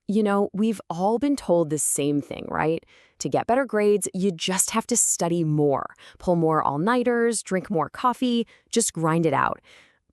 We've all been told the same thing, right? To get better grades, you just have to study more, pull more all-nighters, drink more coffee, just grind it out.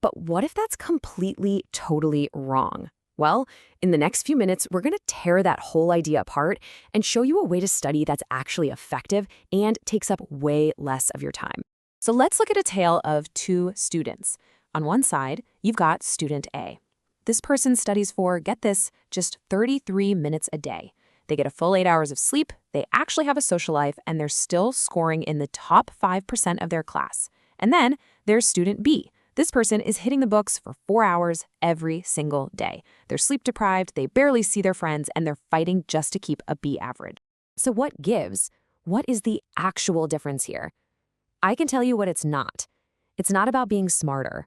But what if that's completely, totally wrong? Well, in the next few minutes, we're going to tear that whole idea apart and show you a way to study that's actually effective and takes up way less of your time. So let's look at a tale of two students. On one side, you've got student A. This person studies for, get this, just 33 minutes a day. They get a full 8 hours of sleep, they actually have a social life, and they're still scoring in the top 5% of their class. And then there's student B. This person is hitting the books for 4 hours every single day. They're sleep deprived, they barely see their friends, and they're fighting just to keep a B average. So what gives? What is the actual difference here? I can tell you what it's not. It's not about being smarter.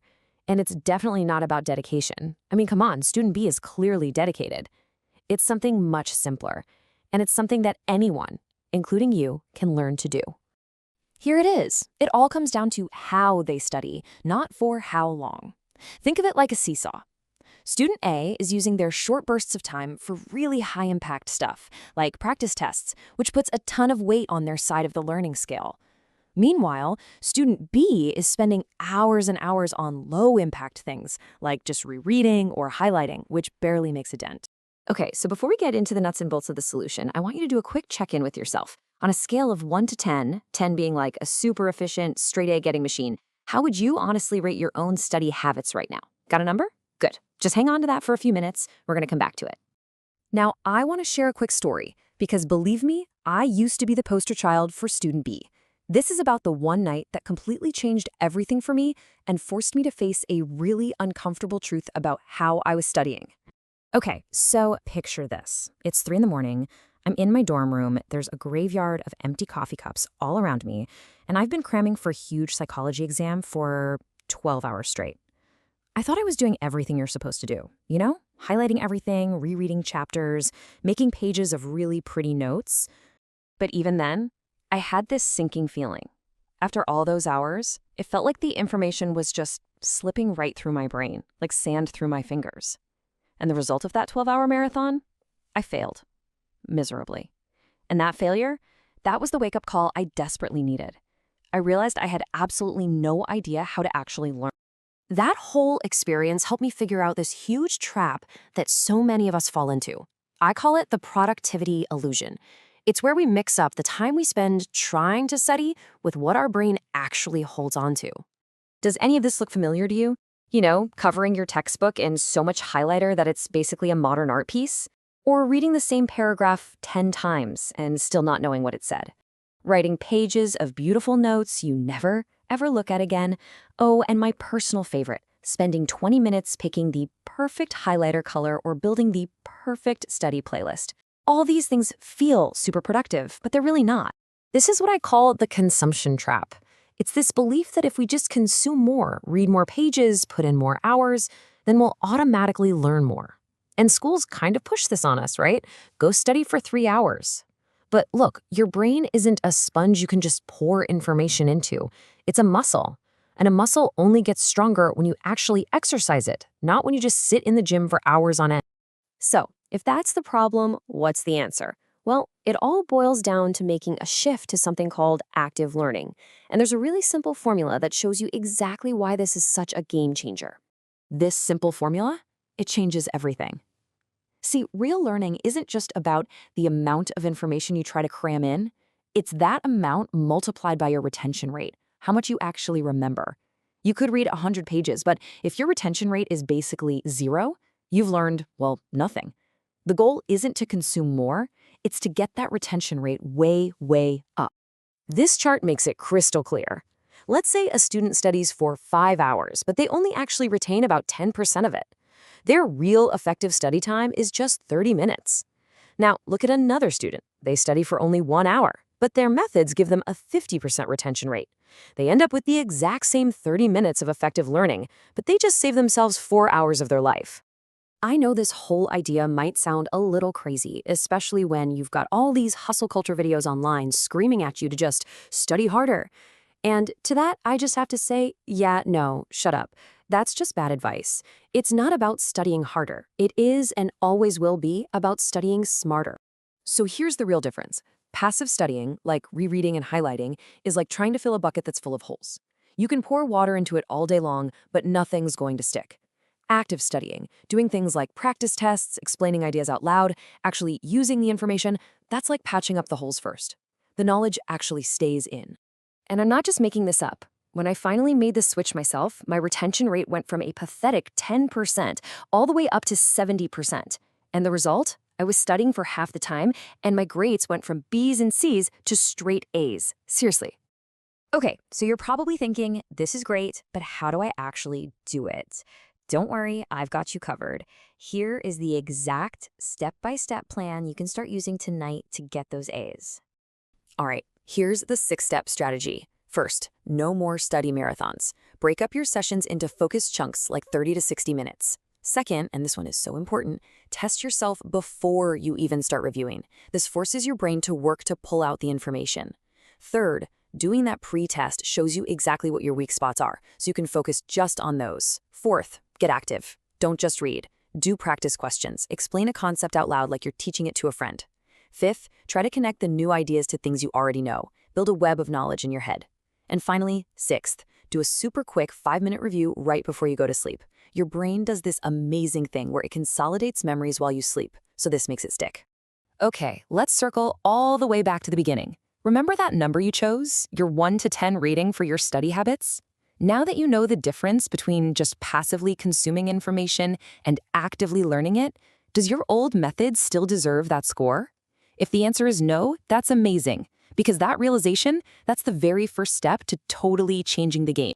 And it's definitely not about dedication. I mean, come on, student B is clearly dedicated. It's something much simpler, and it's something that anyone, including you, can learn to do. Here it is. It all comes down to how they study, not for how long. Think of it like a seesaw. Student A is using their short bursts of time for really high-impact stuff, like practice tests, which puts a ton of weight on their side of the learning scale. Meanwhile, student B is spending hours and hours on low-impact things, like just rereading or highlighting, which barely makes a dent. Okay, so before we get into the nuts and bolts of the solution, I want you to do a quick check-in with yourself. On a scale of 1 to 10, 10 being like a super efficient, straight-A-getting machine, how would you honestly rate your own study habits right now? Got a number? Good. Just hang on to that for a few minutes. We're going to come back to it. Now, I want to share a quick story, because believe me, I used to be the poster child for student B. This is about the one night that completely changed everything for me and forced me to face a really uncomfortable truth about how I was studying. Okay, so picture this. It's 3 in the morning. I'm in my dorm room. There's a graveyard of empty coffee cups all around me, and I've been cramming for a huge psychology exam for 12 hours straight. I thought I was doing everything you're supposed to do, highlighting everything, rereading chapters, making pages of really pretty notes. But even then, I had this sinking feeling. After all those hours, it felt like the information was just slipping right through my brain, like sand through my fingers. And the result of that 12-hour marathon? I failed. Miserably. And that failure, that was the wake-up call I desperately needed. I realized I had absolutely no idea how to actually learn. That whole experience helped me figure out this huge trap that so many of us fall into. I call it the productivity illusion. It's where we mix up the time we spend trying to study with what our brain actually holds on to. Does any of this look familiar to you? Covering your textbook in so much highlighter that it's basically a modern art piece? Or reading the same paragraph 10 times and still not knowing what it said? Writing pages of beautiful notes you never, ever look at again? Oh, and my personal favorite, spending 20 minutes picking the perfect highlighter color or building the perfect study playlist. All these things feel super productive, but they're really not. This is what I call the consumption trap. It's this belief that if we just consume more, read more pages, put in more hours, then we'll automatically learn more. And schools kind of push this on us, right? Go study for 3 hours. But look, your brain isn't a sponge you can just pour information into. It's a muscle. And a muscle only gets stronger when you actually exercise it, not when you just sit in the gym for hours on end. So, if that's the problem, what's the answer? Well, it all boils down to making a shift to something called active learning. And there's a really simple formula that shows you exactly why this is such a game changer. This simple formula? It changes everything. See, real learning isn't just about the amount of information you try to cram in. It's that amount multiplied by your retention rate, how much you actually remember. You could read 100 pages, but if your retention rate is basically 0, you've learned, well, nothing. The goal isn't to consume more, it's to get that retention rate way, way up. This chart makes it crystal clear. Let's say a student studies for 5 hours, but they only actually retain about 10% of it. Their real effective study time is just 30 minutes. Now, look at another student. They study for only 1 hour, but their methods give them a 50% retention rate. They end up with the exact same 30 minutes of effective learning, but they just save themselves 4 hours of their life. I know this whole idea might sound a little crazy, especially when you've got all these hustle culture videos online screaming at you to just study harder. And to that, I just have to say, yeah, no, shut up. That's just bad advice. It's not about studying harder. It is and always will be about studying smarter. So here's the real difference. Passive studying, like rereading and highlighting, is like trying to fill a bucket that's full of holes. You can pour water into it all day long, but nothing's going to stick. Active studying, doing things like practice tests, explaining ideas out loud, actually using the information, that's like patching up the holes first. The knowledge actually stays in. And I'm not just making this up. When I finally made the switch myself, my retention rate went from a pathetic 10% all the way up to 70%. And the result? I was studying for half the time, and my grades went from B's and C's to straight A's. Seriously. Okay, so you're probably thinking, this is great, but how do I actually do it? Don't worry, I've got you covered. Here is the exact step-by-step plan you can start using tonight to get those A's. All right, here's the 6-step strategy. First, no more study marathons. Break up your sessions into focused chunks like 30 to 60 minutes. Second, and this one is so important, test yourself before you even start reviewing. This forces your brain to work to pull out the information. Third, doing that pre-test shows you exactly what your weak spots are, so you can focus just on those. Fourth, get active. Don't just read. Do practice questions. Explain a concept out loud like you're teaching it to a friend. Fifth, try to connect the new ideas to things you already know. Build a web of knowledge in your head. And finally, sixth, do a super quick 5-minute review right before you go to sleep. Your brain does this amazing thing where it consolidates memories while you sleep, so this makes it stick. Okay, let's circle all the way back to the beginning. Remember that number you chose, your 1 to 10 rating for your study habits? Now that you know the difference between just passively consuming information and actively learning it, does your old method still deserve that score? If the answer is no, that's amazing, because that realization, that's the very first step to totally changing the game.